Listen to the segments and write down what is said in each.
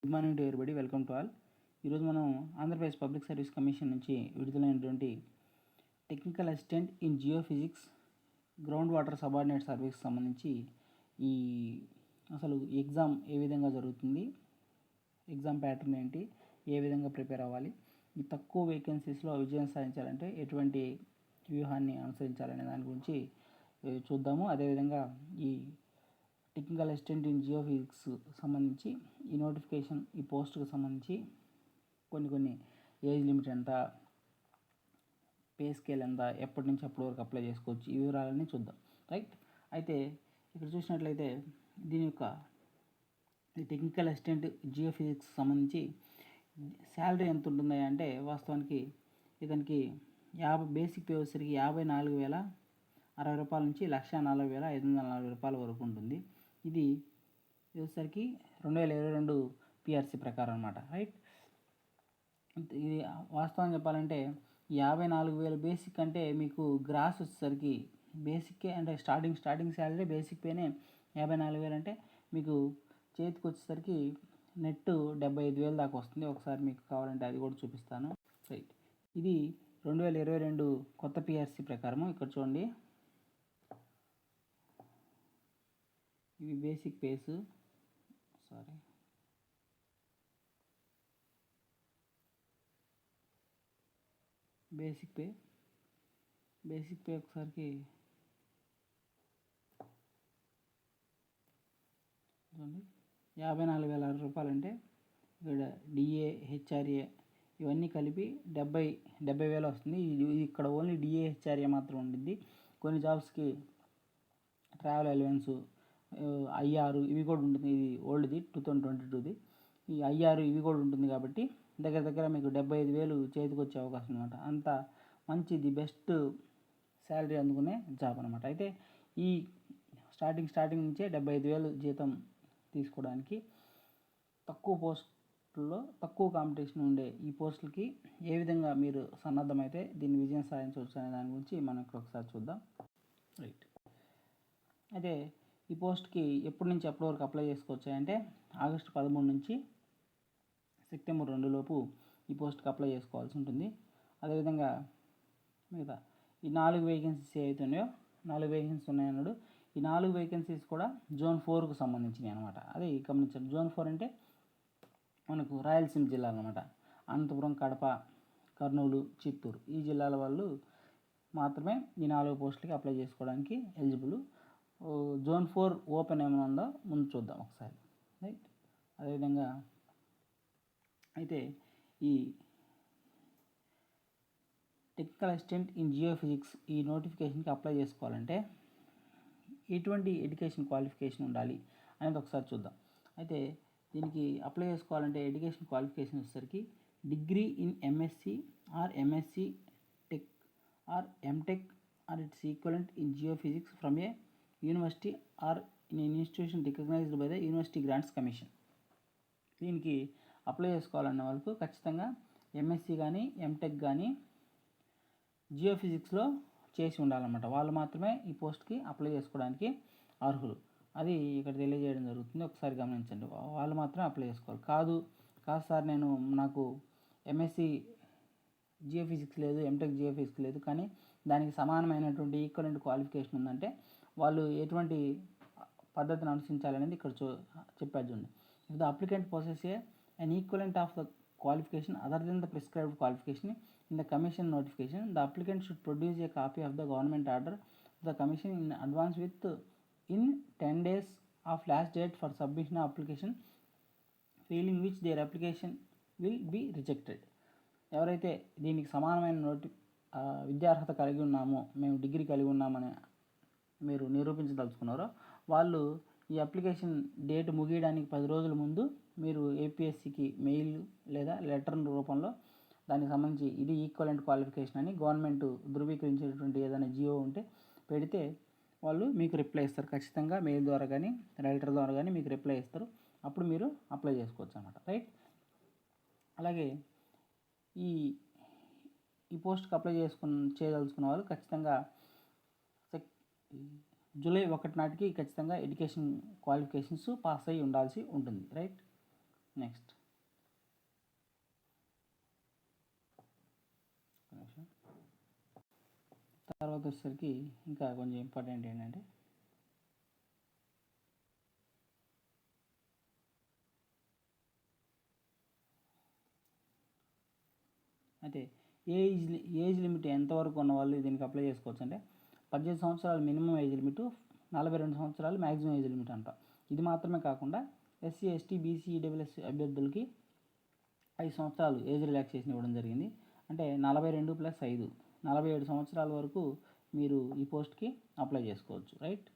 Good morning to everybody, welcome to all. ఈరోజు మనం Andhra Pradesh public service commission నుంచి విడుదలైనటువంటి technical assistant in geophysics ground water subordinate service సంబంధించి ఈ అసలు ఎగ్జామ్ ఏ విధంగా జరుగుతుంది, ఎగ్జామ్ ప్యాటర్న్ ఏంటి, ఏ విధంగా ప్రిపేర్ అవ్వాలి, ఈ తక్కువ వేకెన్సీస్లో విజయం సాధించాలంటే ఎటువంటి వ్యూహాన్ని అనుసరించాలనే దాని గురించి చూద్దాము. అదేవిధంగా ఈ టెక్నికల్ అసిస్టెంట్ ఇన్ జియోఫిజిక్స్ సంబంధించి ఈ నోటిఫికేషన్, ఈ పోస్ట్కి సంబంధించి కొన్ని ఏజ్ లిమిట్ ఎంత, పే స్కేల్ ఎంత, ఎప్పటి నుంచి అప్పటి వరకు అప్లై చేసుకోవచ్చు, ఈ వివరాలన్నీ చూద్దాం. రైట్. అయితే ఇక్కడ చూసినట్లయితే దీని యొక్క ఈ టెక్నికల్ అసిస్టెంట్ జియోఫిజిక్స్ సంబంధించి శాలరీ ఎంత ఉంటుంది అంటే వాస్తవానికి ఇతనికి బేసిక్ పే వచ్చేసరికి 54,060 రూపాయల నుంచి 1,40,540 రూపాయల వరకు ఉంటుంది. ఇది వచ్చేసరికి 2022 పిఆర్సీ ప్రకారం అనమాట. రైట్. ఇది వాస్తవం చెప్పాలంటే 54,000 బేసిక్ అంటే మీకు గ్రాస్ వచ్చేసరికి బేసిక్కే అంటే స్టార్టింగ్ శాలరీ బేసిక్ పేనే 54,000 అంటే మీకు చేతికి వచ్చేసరికి నెట్ 75,000 దాకా వస్తుంది. ఒకసారి మీకు కావాలంటే అది కూడా చూపిస్తాను. రైట్. ఇది 2022 కొత్త పిఆర్సీ ప్రకారము. ఇక్కడ చూడండి, ఇవి బేసిక్ పేస్. బేసిక్ పే ఒకసారికి చూడండి, 54,000 రూపాయలు అంటే ఇక్కడ డిఏ, హెచ్ఆర్ఏ ఇవన్నీ కలిపి 70,000 వస్తుంది. ఇది ఇక్కడ ఓన్లీ డిఏ, హెచ్ఆర్ఏ మాత్రం ఉంటుంది. కొన్ని జాబ్స్కి ట్రావెల్ అలవెన్స్, ఐఆర్ ఇవి కూడా ఉంటుంది. ఇది ఓల్డ్ది 2022ది. ఈ ఐఆర్ ఇవి కూడా ఉంటుంది కాబట్టి దగ్గర మీకు 75,000 చేతికి వచ్చే అవకాశం అనమాట. అంత మంచిది, బెస్ట్ శాలరీ అందుకునే జాబ్ అనమాట. అయితే ఈ స్టార్టింగ్ నుంచే 75,000 జీతం తీసుకోవడానికి తక్కువ పోస్టుల్లో తక్కువ కాంపిటీషన్ ఉండే ఈ పోస్టులకి ఏ విధంగా మీరు సన్నద్ధమైతే దీన్ని విజయం సాధించవచ్చు అనే దాని గురించి మనం ఇక్కడ ఒకసారి చూద్దాం. రైట్. అయితే ఈ పోస్ట్కి ఎప్పటి నుంచి ఎప్పటి వరకు అప్లై చేసుకోవచ్చు అంటే ఆగస్టు 13 నుంచి సెప్టెంబర్ 2 లోపు ఈ పోస్ట్కి అప్లై చేసుకోవాల్సి ఉంటుంది. అదేవిధంగా మిగతా ఈ 4 వేకెన్సీస్ ఏవైతే ఉన్నాయో, 4 వేకెన్సీస్ ఉన్నాయన్నాడు. ఈ 4 వేకెన్సీస్ కూడా జోన్ 4కు సంబంధించినవి అనమాట. అది గమనించండి. జోన్ 4 అంటే మనకు రాయలసీమ జిల్లాలు అనమాట. అనంతపురం, కడప, కర్నూలు, చిత్తూరు ఈ జిల్లాల వాళ్ళు మాత్రమే ఈ 4 పోస్టులకి అప్లై చేసుకోవడానికి ఎలిజిబుల్. జోన్ 4 ఓపెన్ ఏమైనా ఉందో ముందు చూద్దాం ఒకసారి. రైట్. అదేవిధంగా అయితే ఈ టెక్నికల్ అసిస్టెంట్ ఇన్ జియోఫిజిక్స్ ఈ నోటిఫికేషన్కి అప్లై చేసుకోవాలంటే ఎటువంటి ఎడ్యుకేషన్ క్వాలిఫికేషన్ ఉండాలి అనేది ఒకసారి చూద్దాం. అయితే దీనికి అప్లై చేసుకోవాలంటే ఎడ్యుకేషన్ క్వాలిఫికేషన్ వచ్చేసరికి degree in MSc or MSc tech or MTech or its equivalent in geophysics from a university or in institution recognised by the university grants commission. దీనికి అప్లై చేసుకోవాలన్న వాళ్ళకు ఖచ్చితంగా ఎంఎస్సి కానీ ఎంటెక్ కానీ జియోఫిజిక్స్లో చేసి ఉండాలన్నమాట. వాళ్ళు మాత్రమే ఈ పోస్ట్కి అప్లై చేసుకోవడానికి అర్హులు. అది ఇక్కడ తెలియజేయడం జరుగుతుంది. ఒకసారి గమనించండి. వాళ్ళు మాత్రమే అప్లై చేసుకోవాలి. కాదు సార్ నాకు ఎంఎస్సి జియోఫిజిక్స్ లేదు, ఎంటెక్ జియోఫిజిక్స్ లేదు, కానీ దానికి సమానమైనటువంటి ఈక్వలెంట్ క్వాలిఫికేషన్ ఉందంటే వాళ్ళు ఎటువంటి పద్ధతిని అనుసరించాలనేది ఇక్కడ చెప్పారు చూడండి. If the applicant possess an equivalent of the qualification other than the prescribed qualification in the commission notification, the applicant should produce a copy of the government order to the commission in advance in 10 days of last date for submission of application, failing which their application will be rejected. ఎవరైతే దీనికి సమానమైన విద్యార్హత కలిగి ఉన్నామో, మేము degree కలిగి ఉన్నామని మీరు నిరూపించదలుచుకున్నారో వాళ్ళు ఈ అప్లికేషన్ డేట్ ముగియడానికి 10 రోజుల ముందు మీరు ఏపీఎస్సికి మెయిల్ లేదా లెటర్ రూపంలో దానికి సంబంధించి ఇది ఈక్వలెంట్ క్వాలిఫికేషన్ అని గవర్నమెంట్ ధృవీకరించేటువంటి ఏదైనా జియో ఉంటే పెడితే వాళ్ళు మీకు రిప్లై ఇస్తారు. ఖచ్చితంగా మెయిల్ ద్వారా కానీ లెటర్ ద్వారా కానీ మీకు రిప్లై ఇస్తారు. అప్పుడు మీరు అప్లై చేసుకోవచ్చు అన్నమాట. రైట్. అలాగే ఈ పోస్ట్కి అప్లై చేయదలుచుకున్న వాళ్ళు ఖచ్చితంగా జూలై 1 నాటికి ఖచ్చితంగా ఎడ్యుకేషన్ క్వాలిఫికేషన్స్ పాస్ అయ్యి ఉండాల్సి ఉంటుంది. రైట్. నెక్స్ట్ తర్వాత వచ్చేసరికి ఇంకా కొంచెం ఇంపార్టెంట్ ఏంటంటే అయితే ఏజ్ లిమిట్ ఎంతవరకు ఉన్న వాళ్ళు దీనికి అప్లై చేసుకోవచ్చు అంటే 18 సంవత్సరాలు మినిమం ఏజ్ లిమిట్, 42 సంవత్సరాలు మ్యాక్సిమం ఏజ్ లిమిట్ అంట. ఇది మాత్రమే కాకుండా ఎస్సీ, ఎస్టీ, బీసీ, ఈడబ్ల్యూఎస్ అభ్యర్థులకి 5 సంవత్సరాలు ఏజ్ రిలాక్సేషన్ ఇవ్వడం జరిగింది. అంటే 42 + 5 47 సంవత్సరాల వరకు మీరు ఈ పోస్ట్కి అప్లై చేసుకోవచ్చు. రైట్.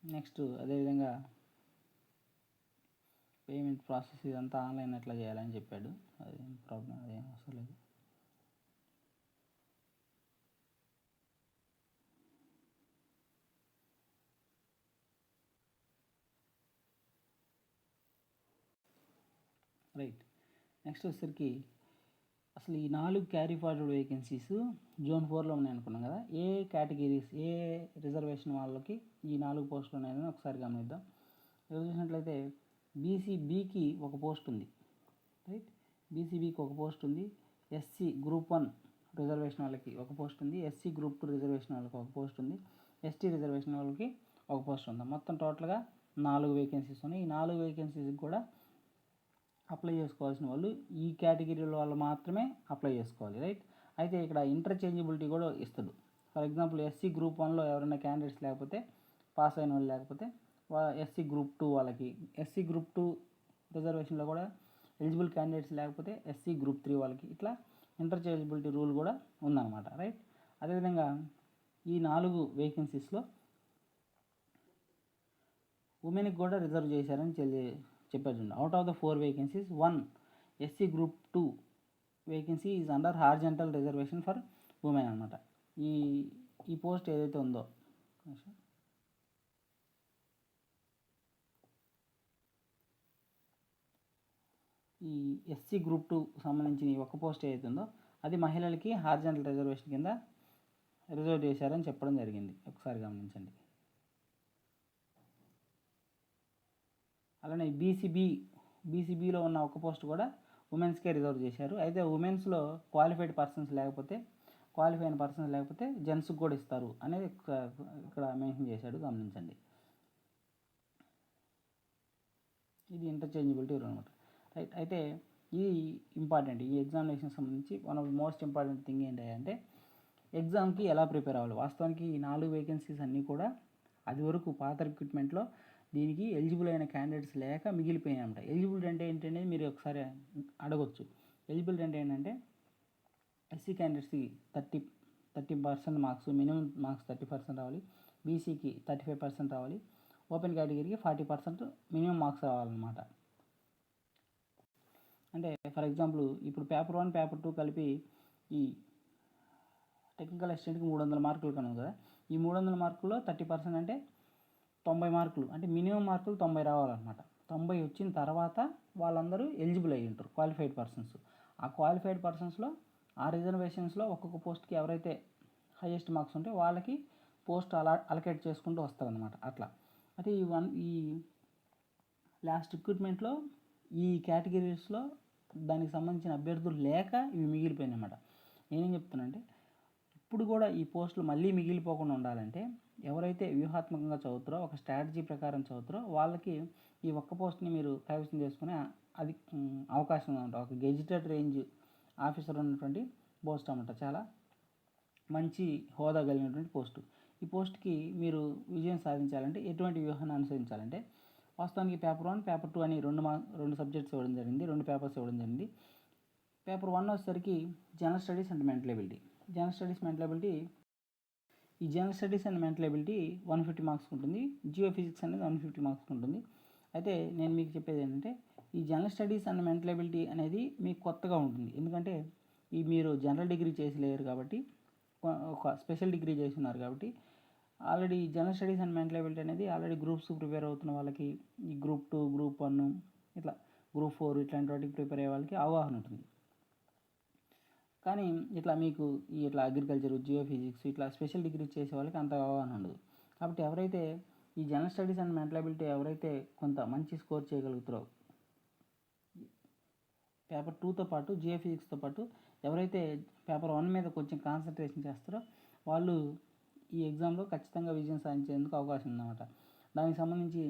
నెక్స్ట్ అదేవిధంగా పేమెంట్ ప్రాసెస్ ఇదంతా ఆన్లైన్ ఎట్లా చేయాలని చెప్పాడు. అదేం ప్రాబ్లం, అదేం అవసరం లేదు. రైట్. నెక్స్ట్ వచ్చేసరికి అసలు ఈ 4 క్యారీ ఫార్వర్డ్ వేకెన్సీస్ జోన్ 4లో ఉన్నాయి అనుకున్నాం కదా. ఏ కేటగిరీస్, ఏ రిజర్వేషన్ వాళ్ళకి ఈ 4 పోస్టులు ఉన్నాయని ఒకసారి గమనిద్దాం. ఇక్కడ చూసినట్లయితే బీసీబీకి ఒక పోస్ట్ ఉంది. రైట్. బీసీబీకి ఒక పోస్ట్ ఉంది. ఎస్సీ గ్రూప్ 1 రిజర్వేషన్ వాళ్ళకి ఒక పోస్ట్ ఉంది. ఎస్సీ గ్రూప్ 2 రిజర్వేషన్ వాళ్ళకి ఒక పోస్ట్ ఉంది. ఎస్టీ రిజర్వేషన్ వాళ్ళకి ఒక పోస్ట్ ఉంది. మొత్తం టోటల్గా 4 వేకెన్సీస్ ఉన్నాయి. ఈ 4 వేకెన్సీస్కి కూడా అప్లై చేసుకోవాల్సిన వాళ్ళు ఈ కేటగిరీల వాళ్ళు మాత్రమే అప్లై చేసుకోవాలి. రైట్. అయితే ఇక్కడ ఇంటర్చేంజబిలిటీ కూడా ఇస్తాడు. ఫర్ ఎగ్జాంపుల్ ఎస్సీ గ్రూప్ 1లో ఎవరైనా క్యాండిడేట్స్ లేకపోతే, పాస్ అయిన వాళ్ళు లేకపోతే ఎస్సీ గ్రూప్ 2 వాళ్ళకి, ఎస్సీ గ్రూప్ 2 రిజర్వేషన్లో కూడా ఎలిజిబుల్ క్యాండిడేట్స్ లేకపోతే ఎస్సీ గ్రూప్ 3 వాళ్ళకి, ఇట్లా ఇంటర్చేంజబిలిటీ రూల్ కూడా ఉందన్నమాట. రైట్. అదేవిధంగా ఈ 4 వేకెన్సీస్లో ఉమెన్కి కూడా రిజర్వ్ చేశారని చెప్పారు. Out of the 4 vacancies 1 SC group 2 vacancy is under horizontal reservation for women అనమాట. ఈ పోస్ట్ ఏదైతే ఉందో, ఈ ఎస్సీ గ్రూప్ 2 సంబంధించిన ఈ ఒక్క పోస్ట్ ఏదైతే ఉందో అది మహిళలకి హార్జెంటల్ రిజర్వేషన్ కింద రిజర్వ్ చేశారని చెప్పడం జరిగింది. ఒకసారి గమనించండి. అలానే బీసీబీలో ఉన్న ఒక పోస్ట్ కూడా ఉమెన్స్కే రిజర్వ్ చేశారు. అయితే ఉమెన్స్లో క్వాలిఫైడ్ పర్సన్స్ లేకపోతే జెంట్స్కి కూడా ఇస్తారు అనేది ఇక్కడ మెన్షన్ చేశాడు, గమనించండి. ఇది ఇంటర్చేంజబిలిటీ రూల్ అనమాట. రైట్. అయితే ఇది ఇంపార్టెంట్. ఈ ఎగ్జామినేషన్ సంబంధించి one of the most important thing ఏంటంటే ఎగ్జామ్కి ఎలా ప్రిపేర్ అవ్వాలి. వాస్తవానికి ఈ 4 వేకెన్సీస్ అన్నీ కూడా అది వరకు పాత రిక్రూట్మెంట్లో దీనికి ఎలిజిబుల్ అయిన క్యాండిడేట్స్ లేక మిగిలిపోయినాయంట. ఎలిజిబుల్ అంటే ఏంటంటే మీరు ఒకసారి అడగొచ్చు. ఎలిజిబుల్ అంటే ఏంటంటే ఎస్సీ క్యాండిడేట్స్కి 30% మార్క్స్, మినిమం మార్క్స్ 30% రావాలి. బీసీకి 35% రావాలి. ఓపెన్ కేటగిరీకి 40% మినిమం మార్క్స్ రావాలన్నమాట. అంటే ఫర్ ఎగ్జాంపుల్ ఇప్పుడు పేపర్ 1, పేపర్ 2 కలిపి ఈ టెక్నికల్ అసిస్టెంట్కి 300 మార్కులు కనుక కదా, ఈ 300 మార్కుల్లో 30% అంటే 90 మార్కులు, అంటే మినిమం మార్కులు 90 రావాలన్నమాట. 90 వచ్చిన తర్వాత వాళ్ళందరూ ఎలిజిబుల్ అయ్యి ఉంటారు, క్వాలిఫైడ్ పర్సన్స్. ఆ క్వాలిఫైడ్ పర్సన్స్లో ఆ రిజర్వేషన్స్లో ఒక్కొక్క పోస్ట్కి ఎవరైతే హైయెస్ట్ మార్క్స్ ఉంటే వాళ్ళకి పోస్ట్ అలకేట్ చేసుకుంటూ వస్తారనమాట. అట్లా అయితే ఈ లాస్ట్ రిక్రూట్మెంట్లో ఈ కేటగిరీస్లో దానికి సంబంధించిన అభ్యర్థులు లేక ఇవి మిగిలిపోయినాయి అన్నమాట. నేనేం చెప్తున్నానంటే ఇప్పుడు కూడా ఈ పోస్టులు మళ్ళీ మిగిలిపోకుండా ఉండాలంటే ఎవరైతే వ్యూహాత్మకంగా చదువుతారో, ఒక స్ట్రాటజీ ప్రకారం చదువుతారో వాళ్ళకి ఈ ఒక్క పోస్ట్ని మీరు కైవసం చేసుకునే అది అవకాశం ఉందన్నమాట. ఒక గెజిటెడ్ రేంజ్ ఆఫీసర్ ఉన్నటువంటి పోస్ట్ అన్నమాట. చాలా మంచి హోదా కలిగినటువంటి పోస్టు. ఈ పోస్ట్కి మీరు విజయం సాధించాలంటే ఎటువంటి వ్యూహాన్ని అనుసరించాలంటే వాస్తవానికి పేపర్ 1, పేపర్ 2 అని రెండు సబ్జెక్ట్స్ ఇవ్వడం జరిగింది, 2 పేపర్స్ ఇవ్వడం జరిగింది. పేపర్ 1 వచ్చేసరికి general studies and mental ability. General studies and mental ability 150 marks ఉంటుంది. జియో ఫిజిక్స్ అనేది 150 మార్క్స్ ఉంటుంది. అయితే నేను మీకు చెప్పేది ఏంటంటే ఈ general studies and mental ability అనేది మీకు కొత్తగా ఉంటుంది. ఎందుకంటే మీరు జనరల్ డిగ్రీ చేసి లేరు కాబట్టి, ఒక స్పెషల్ డిగ్రీ చేసి ఉన్నారు కాబట్టి already general studies and mental ability అనేది ఆల్రెడీ గ్రూప్స్ ప్రిపేర్ అవుతున్న వాళ్ళకి, ఈ గ్రూప్ 2, గ్రూప్ 1, ఇట్లా గ్రూప్ 4 ఇట్లాంటి వాటికి ప్రిపేర్ అయ్యే వాళ్ళకి అవగాహన ఉంటుంది. కానీ ఇట్లా మీకు ఇట్లా అగ్రికల్చర్, జియో ఫిజిక్స్ ఇట్లా స్పెషల్ డిగ్రీ చేసే వాళ్ళకి అంత అవగాహన ఉండదు. కాబట్టి ఎవరైతే ఈ general studies and mental ability ఎవరైతే కొంత మంచి స్కోర్ చేయగలుగుతారో, పేపర్ 2తో పాటు జియో ఫిజిక్స్తో పాటు ఎవరైతే పేపర్ 1 మీద కొంచెం కాన్సన్ట్రేషన్ చేస్తారో వాళ్ళు ఈ ఎగ్జామ్లో ఖచ్చితంగా విజయం సాధించేందుకు అవకాశం ఉందన్నమాట. దానికి సంబంధించి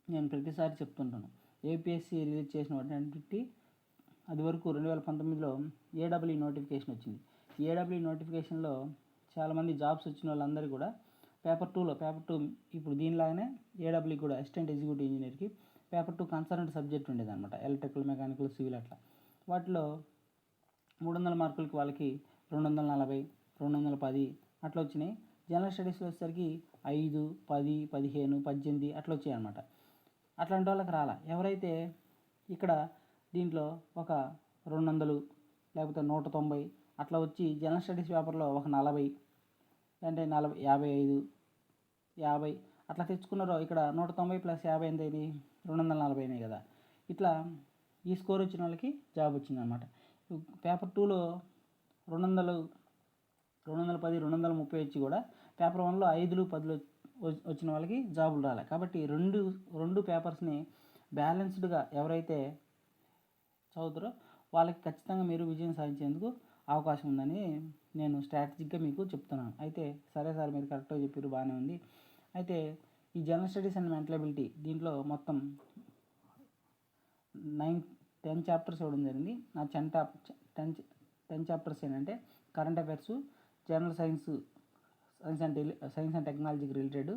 నేను ప్రతిసారి చెప్తుంటాను. ఏపీఎస్సి రిలీజ్ చేసినటువంటి అది వరకు 2019లో ఏడబ్ల్యూ నోటిఫికేషన్ వచ్చింది. ఏడబ్ల్యూ నోటిఫికేషన్లో చాలామంది జాబ్స్ వచ్చిన వాళ్ళందరూ కూడా పేపర్ 2 ఇప్పుడు దీనిలాగానే ఏడబ్ల్యూ కూడా అసిస్టెంట్ ఎగ్జిక్యూటివ్ ఇంజనీర్కి పేపర్ 2 కన్సర్న్డ్ సబ్జెక్ట్ ఉండేదన్నమాట. ఎలక్ట్రికల్, మెకానికల్, సివిల్ అట్లా. వాటిలో 300 మార్కులకి వాళ్ళకి 240, 210 అట్లా వచ్చినాయి. జనరల్ స్టడీస్లో వచ్చేసరికి 5, 10, 15, 18 అట్లా వచ్చాయి అన్నమాట. అట్లాంటి వాళ్ళకి రాలా. ఎవరైతే ఇక్కడ దీంట్లో ఒక 200 లేకపోతే 190 అట్లా వచ్చి జనరల్ స్టడీస్ పేపర్లో ఒక 40 అంటే 55, 50 అట్లా తెచ్చుకున్నారో ఇక్కడ 190 + 50 ఎంత అయింది? 240 అయినాయి కదా. ఇట్లా ఈ స్కోర్ వచ్చిన వాళ్ళకి జాబ్ వచ్చిందనమాట. పేపర్ 2లో 200, 210, 230 వచ్చి కూడా పేపర్ 1లో 5, 10 వచ్చిన వాళ్ళకి జాబులు రాలే. కాబట్టి రెండు పేపర్స్ని బ్యాలెన్స్డ్గా ఎవరైతే చదువుతారో వాళ్ళకి ఖచ్చితంగా మీరు విజయం సాధించేందుకు అవకాశం ఉందని నేను స్ట్రాటజిక్గా మీకు చెప్తున్నాను. అయితే సరే సార్ మీరు కరెక్ట్గా చెప్పారు, బాగానే ఉంది. అయితే ఈ general studies and mental ability దీంట్లో మొత్తం 10 చాప్టర్స్ ఇవ్వడం జరిగింది. నా 10 చాప్టర్స్ ఏంటంటే current affairs, general science and టెక్నాలజీకి related,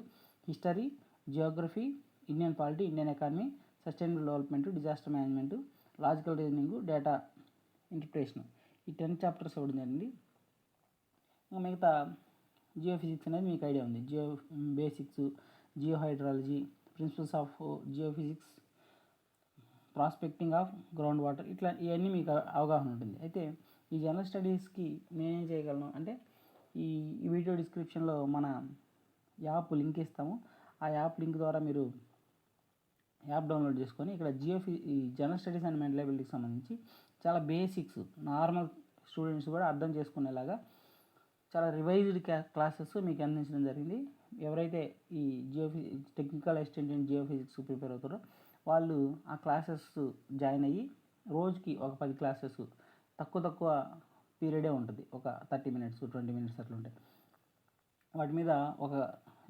history, geography, Indian polity, Indian economy, sustainable development, disaster management, logical reasoning, data interpretation, ఈ 10 చాప్టర్స్ ఇవ్వడం జరిగింది. మిగతా జియో ఫిజిక్స్ అనేది మీకు ఐడియా ఉంది. Geo basics, geohydrology, principles of geophysics, prospecting of groundwater, ఇట్లా ఇవన్నీ మీకు అవగాహన ఉంటుంది. అయితే ఈ జనరల్ స్టడీస్కి నేనేం చేయగలను అంటే ఈ వీడియో డిస్క్రిప్షన్లో మన యాప్ లింక్ ఇస్తాము. ఆ యాప్ లింక్ ద్వారా మీరు యాప్ డౌన్లోడ్ చేసుకొని ఇక్కడ ఈ జనరల్ స్టడీస్ అండ్ మెంటల్ అబిలిటీకి సంబంధించి చాలా బేసిక్స్ నార్మల్ స్టూడెంట్స్ కూడా అర్థం చేసుకునేలాగా చాలా రివైజ్డ్ క్లాసెస్ మీకు అందించడం జరిగింది. ఎవరైతే ఈ technical assistant in Jio physics prepare అవుతారో వాళ్ళు ఆ క్లాసెస్ జాయిన్ అయ్యి రోజుకి ఒక 10 క్లాసెస్ తక్కువ పీరియడే ఉంటుంది. ఒక 30 minutes, 20 minutes అట్లా ఉంటాయి. వాటి మీద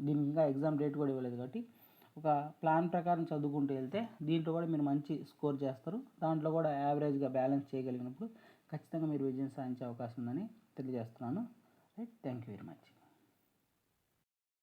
దీనికి ఇంకా ఎగ్జామ్ డేట్ కూడా ఇవ్వలేదు కాబట్టి ఒక ప్లాన్ ప్రకారం చదువుకుంటూ వెళ్తే దీంట్లో కూడా మీరు మంచి స్కోర్ చేస్తారు. దాంట్లో కూడా యావరేజ్గా బ్యాలెన్స్ చేయగలిగినప్పుడు ఖచ్చితంగా మీరు విజయం సాధించే అవకాశం ఉందని తెలియజేస్తున్నాను. Right, thank you very much.